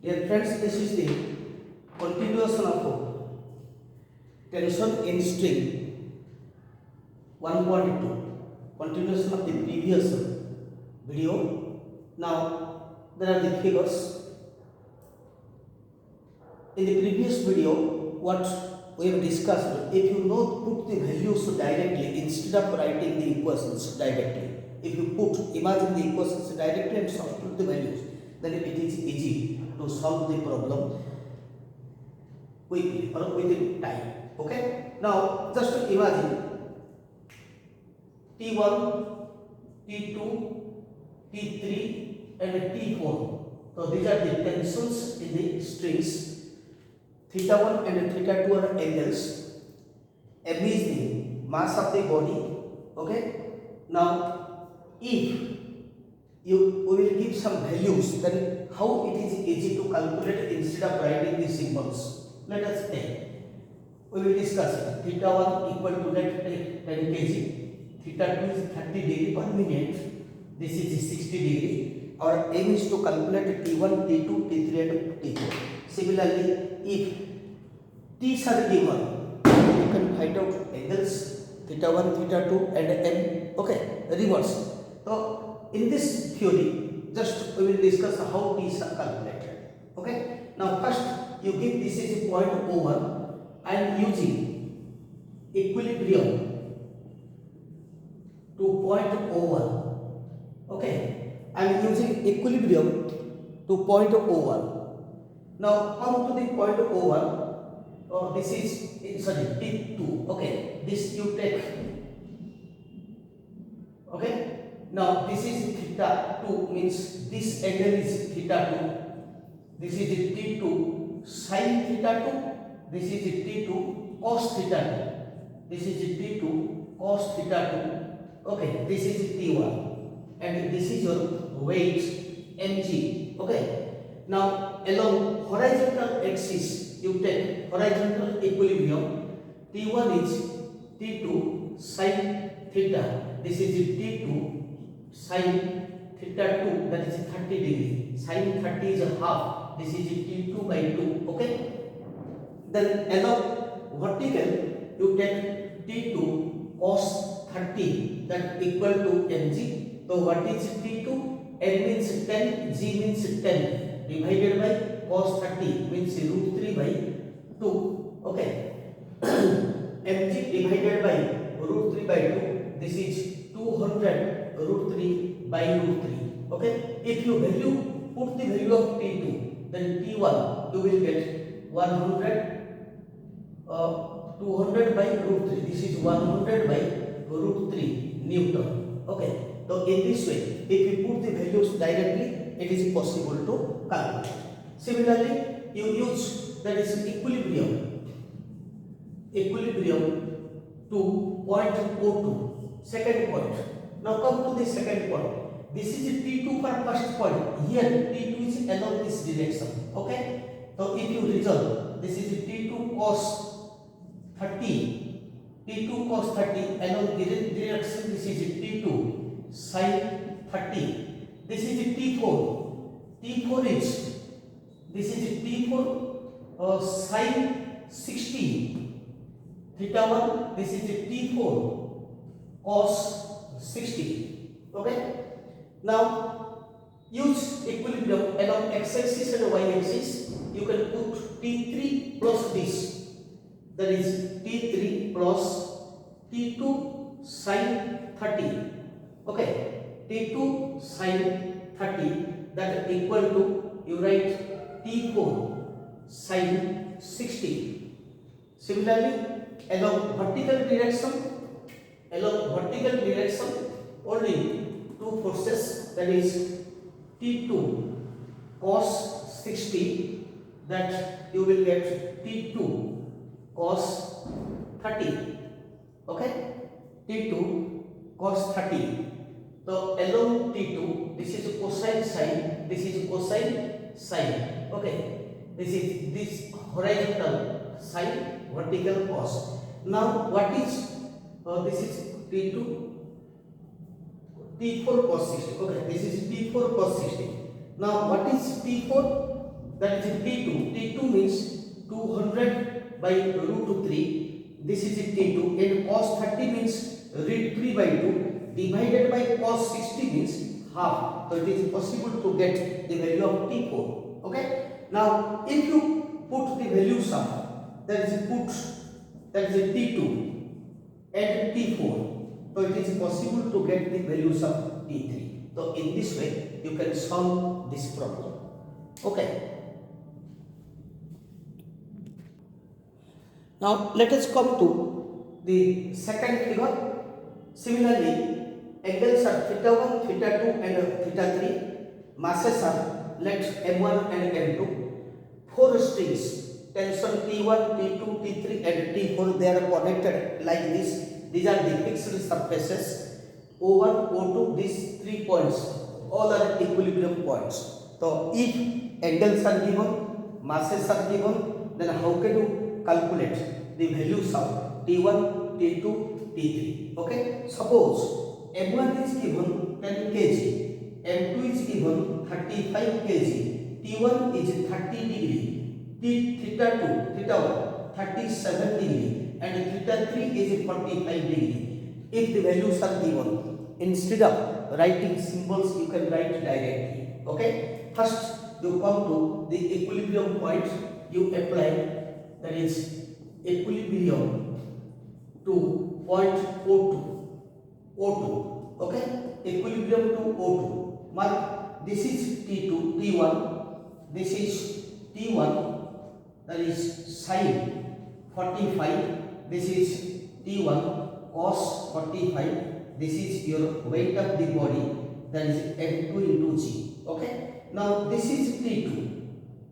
Dear friends, this is the continuation of tension in string 1.2, continuation of the previous video. Now there are the figures. In the previous video, what we have discussed, if you not put the values directly instead of writing the equations directly, if you imagine the equations directly and substitute the values, then it is easy to solve the problem quickly or within time. Okay. Now just imagine T1, T2, T3 and T4. So these are the tensions in the strings. Theta 1 and theta 2 are angles. M is the mass of the body. Okay. Now if we will give some values, then how it is easy to calculate instead of writing the symbols. Let us take. We will discuss it. Theta 1 equal to that 10 kg. Theta 2 is 30 degree per minute. This is 60 degree. Our aim is to calculate T1, T2, T3 and T4. Similarly, if T's are given, you can find out angles theta 1, theta 2 and M. Okay, reverse. So in this theory, just we will discuss how T's are calculated. Okay. Now first you give this is a point O1 and using equilibrium to point O1. Okay. I am using equilibrium to point O1. Now come to the point O1. This is T2. Okay. This you take. Okay. Now this is theta 2, means this angle is theta 2. This is T2 sin theta 2. This is T2 cos theta 2. This is T2 cos theta 2. Okay. This is T1 and this is your weight mg. Okay. Now along horizontal axis you take horizontal equilibrium. T1 is T2 sin theta. This is T2 sin theta 2, that is 30 degree. Sin 30 is half. This is T2 by 2. Okay. Then along vertical you take T2 cos 30, that equal to mg. So what is T2? N means 10, G means 10 divided by cos 30 means root 3 by 2. Okay. mg divided by root 3 by 2. This is 200 root 3 by root 3. Okay. If you put the value of T2, then T1 you will get 100 200 by root 3. This is 100 by root 3 Newton. Okay. So in this way, if you put the values directly, it is possible to calculate. Similarly, you use that is equilibrium to point O2, second point. Now come to the second point. This is T2 for first point. Here T2 is along this direction. Okay. So if you resolve, this is T2 cos 30. T2 cos 30 along this direction. This is T2 sin 30. This is T4. T4 is T4 sin 60. Theta 1. This is T4 cos 60. Okay. Now use equilibrium along x-axis and y-axis. You can put T3 plus this. That is T3 plus T2 sin 30. Okay. T2 sin 30, that equal to, you write T4 sin 60. Similarly, along vertical direction, only two forces, that is T2 cos 60, that you will get T2 cos 30. Okay. T2 cos 30. So along T2, this is cosine sine, this is cosine sine. Okay. This horizontal sine, vertical cos. Now what is this is T2 T4 cos 60. Okay, this is T4 cos 60. Now what is T4? that is T2. T2 means 200 by root 3. This is T2. And cos 30 means root 3 by 2 divided by cos 60 means half. So it is possible to get the value of T4. Okay. Now if you put the values of that is T2 and T4, so it is possible to get the values of T3. So in this way you can solve this problem. Okay. Now let us come to the second figure. Similarly, angles are theta 1, theta 2 and theta 3. Masses are let M1 and M2. Four strings, tension T1, T2, T3 and T4, they are connected like this. These are the fixed surfaces. O1, O2, these 3 points, all are equilibrium points. So if angles are given, masses are given, then how can you calculate the values of T1, T2, T3? Okay, suppose M1 is given 10 kg, M2 is given 35 kg, T1 is 30 degree, theta 2, theta 1 37 degree and theta 3 is 45 degree. If the values are given, instead of writing symbols you can write directly. Okay, first you come to the equilibrium point, you apply, that is equilibrium to point O2. Okay, equilibrium to O2. Mark, this is T2, T1, this is T1, that is sine 45, this is T1 cos 45, this is your weight of the body, that is N2 into G. Okay, now this is T2,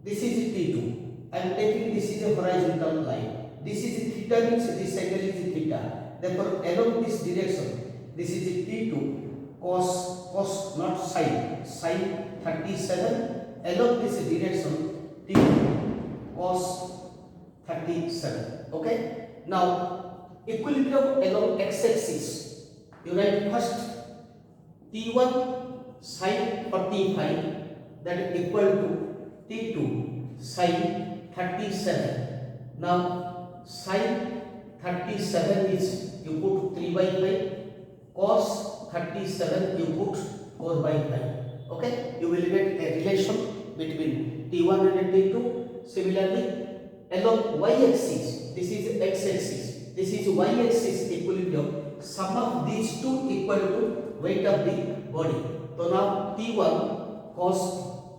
this is T2. I am taking this is a horizontal line. This is theta means this angle is theta. Therefore, along this direction, this is T2 cos not sine 37. Along this direction, T2 cos 37. Okay. Now, equilibrium along x-axis. You write first T1 sine 45, that is equal to T2 sine 37. Now sine 37 is you put 3 by 5, cos 37 you put 4 by 5. Okay, you will get a relation between T1 and T2. Similarly, along y-axis, this is x-axis, this is y-axis equilibrium. Sum of these two equal to weight of the body. So now T1 cos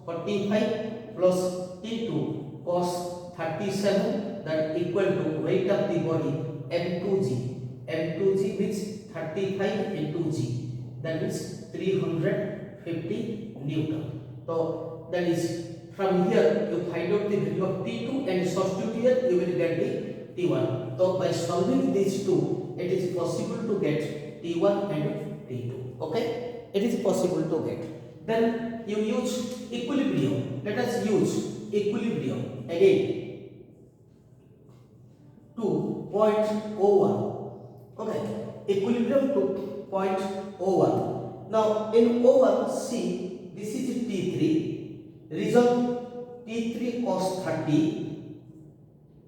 45 plus T2 cos 37, that equal to weight of the body M2G. M2G means 35 into G, that means 350 Newton. So that is from here you find out the value of T2 and substitute here, you will get the T1. So by solving these two, it is possible to get T1 and T2. Okay, it is possible to get. Then you use equilibrium. Let us use equilibrium again to point O1. Okay, equilibrium to point O1. Now in O1, see, this is T3, result T3 cos 30.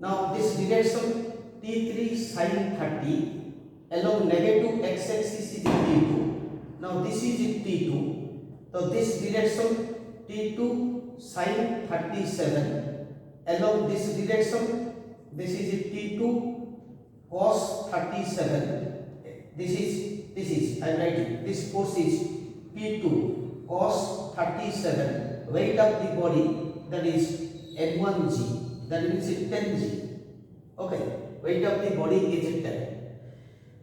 Now this direction T3 sin 30, along negative x-axis is T2. Now this is T2. So this direction T2 sin 37, along this direction this is T2 cos 37. This is I am writing this force is P2 cos 37. Weight of the body, that is N1G, that means 10G. Okay, weight of the body is 10.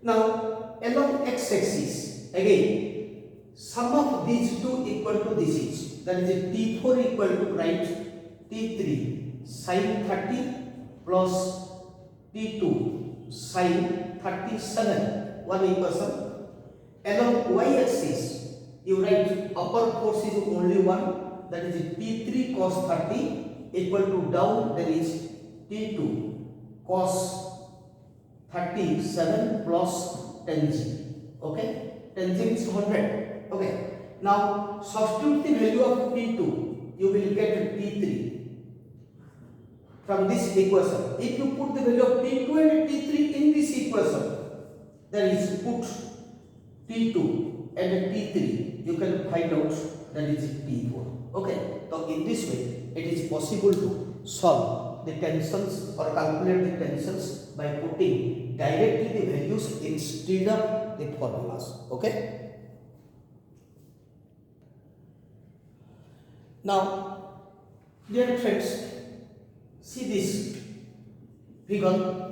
Now along x-axis again, sum of these two equal to this is, that is T4 equal to write T3 sin 30 plus T2 sin 37, one equation. Along y-axis you write upper force is only one, that is T3 cos 30 equal to down, that is T2 cos 37 plus 10G. Okay, 10G is 100. Okay, now substitute the value of T2, you will get T3. from this equation. If you put the value of T2 and T3 in this equation, that is put T2 and T3, you can find out that is T4. Okay, so in this way, it is possible to solve the tensions or calculate the tensions by putting directly the values instead of the formulas. Okay. Now, dear friends, see this figure.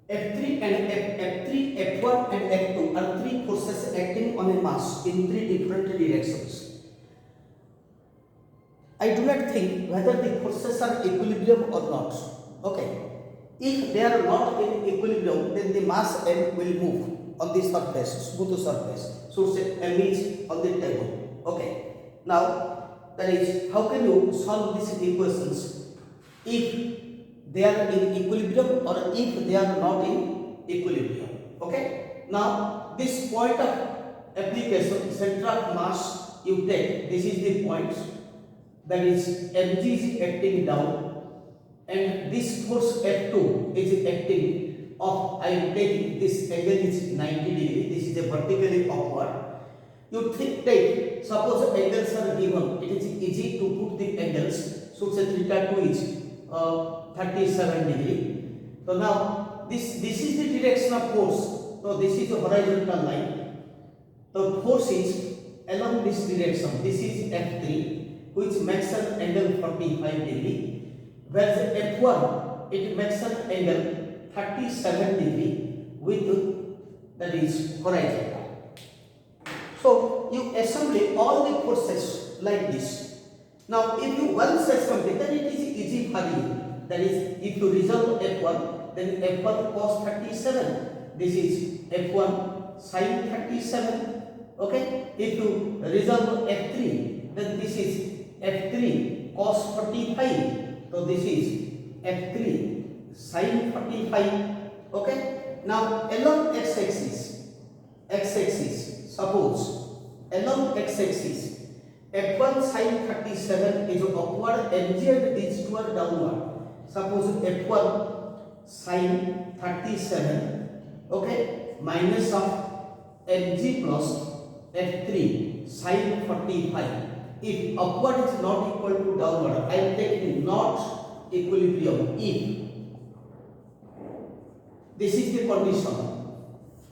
F3 and F3, F1 and F2 are three forces acting on a mass in three different directions. I do not think whether the forces are equilibrium or not. Okay. If they are not in equilibrium, then the mass M will move on the surface, smooth surface. So say M is on the table. Okay. Now, that is, how can you solve these equations if they are in equilibrium or if they are not in equilibrium? Okay. Now, this point of application, center of mass, you take, this is the point, that is mg is acting down, and this force F2 is acting up. I am taking this angle is 90 degree, this is a vertically upward. You take, suppose angles are given, it is easy to put the angles. So say theta 2 is 37 degree. So now this is the direction of force. So this is a horizontal line. The force is along this direction. This is F3, which makes an angle 45 degree. Whereas F1, it makes an angle 37 degree with, that is, horizontal. So you assemble all the forces like this. Now if you once assemble, then it is easy for you. That is, if you resolve F1, then F1 cos 37. This is F1 sin 37. Okay. If you resolve F3, then this is F3 cos 45. So this is F3 sin 45. Okay. Now along x-axis, suppose along x-axis F1 sin 37 is upward, mg and these two are downward. Suppose F1 sin 37, okay, minus of mg plus F3 sin 45. If upward is not equal to downward, I am taking not equilibrium. If this is the condition,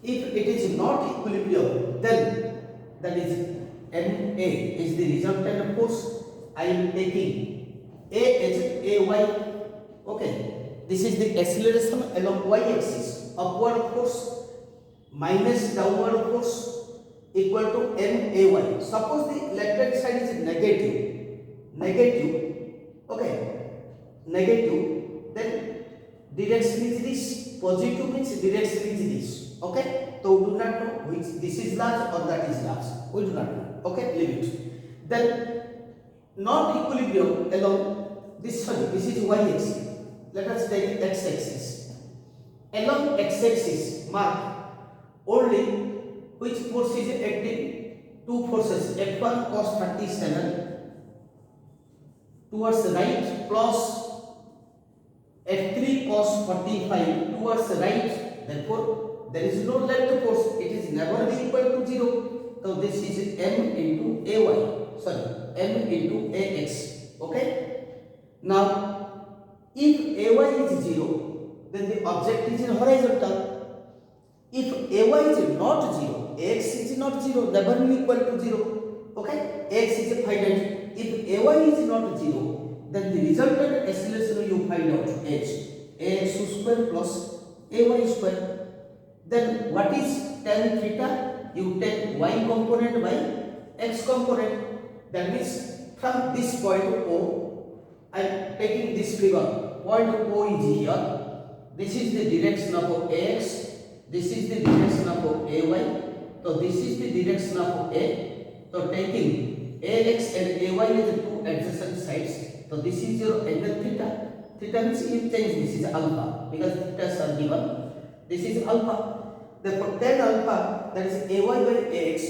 if it is not equilibrium, then that is MA is the resultant force. I am taking A as AY. Okay, this is the acceleration along y-axis. Upward force minus downward force equal to MAY. Suppose the left hand side is negative. Okay, negative. Then direction is this. Positive means direction is this. Okay, so we do not know which this is large or that is large. We do not know. Okay, leave it. Then not equilibrium along this. Sorry, this is y-axis. Let us take x-axis. Along x-axis, mark only which force is acting. Two forces, F1 cos 37 towards the right plus F3 cos 45 towards the right. Therefore, there is no left force. It is never equal to 0. So this is M into AY. Sorry, M into AX. Okay. Now, if AY is 0, then the object is in horizontal. If AY is not 0, AX is not 0, never will equal to 0. Okay, AX is finite. If AY is not 0, then the resultant acceleration you find out is AX square plus AY square. Then what is tan theta? You take y component by x component. That means from this point O, I am taking this figure. Point O is here. This is the direction of AX. This is the direction of AY. So this is the direction of A. So taking AX and AY as two adjacent sides. So this is your angle theta. Theta means you change. This is alpha because theta are given. This is alpha. Therefore, tan alpha, that is AY by AX.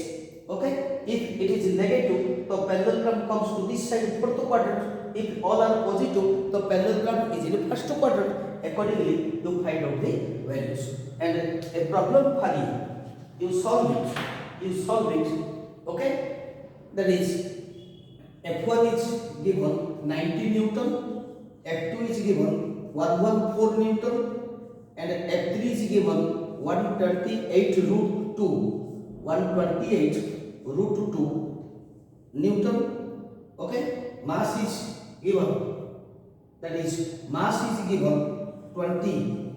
Okay. If it is negative, so parallelogram comes to this side, fourth quadrant. If all are positive, the parallelogram is in the first quadrant. Accordingly, you find out the values. And a problem for you solve it. You solve it. Okay? That is, F1 is given 90 Newton, F2 is given 114 Newton, and F3 is given 128 root 2, 128 root 2 Newton. Okay? Mass is given, that is, mass is given 20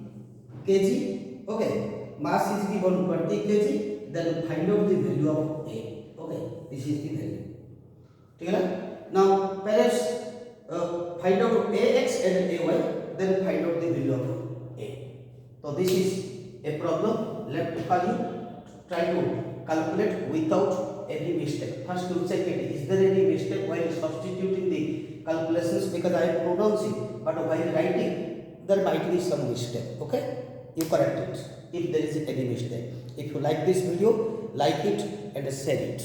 kg. Okay? Mass is given 20 kg. Then find out the value of A. Okay? This is the value. Okay? Now, parents find out AX and AY, then find out the value of A. So this is a problem left for you. Try to calculate without any mistake. First you check it. Is there any mistake while substituting the calculations? Because I am pronouncing, but while writing there might be some mistake. Okay? You correct it if there is any mistake. If you like this video, like it and share it.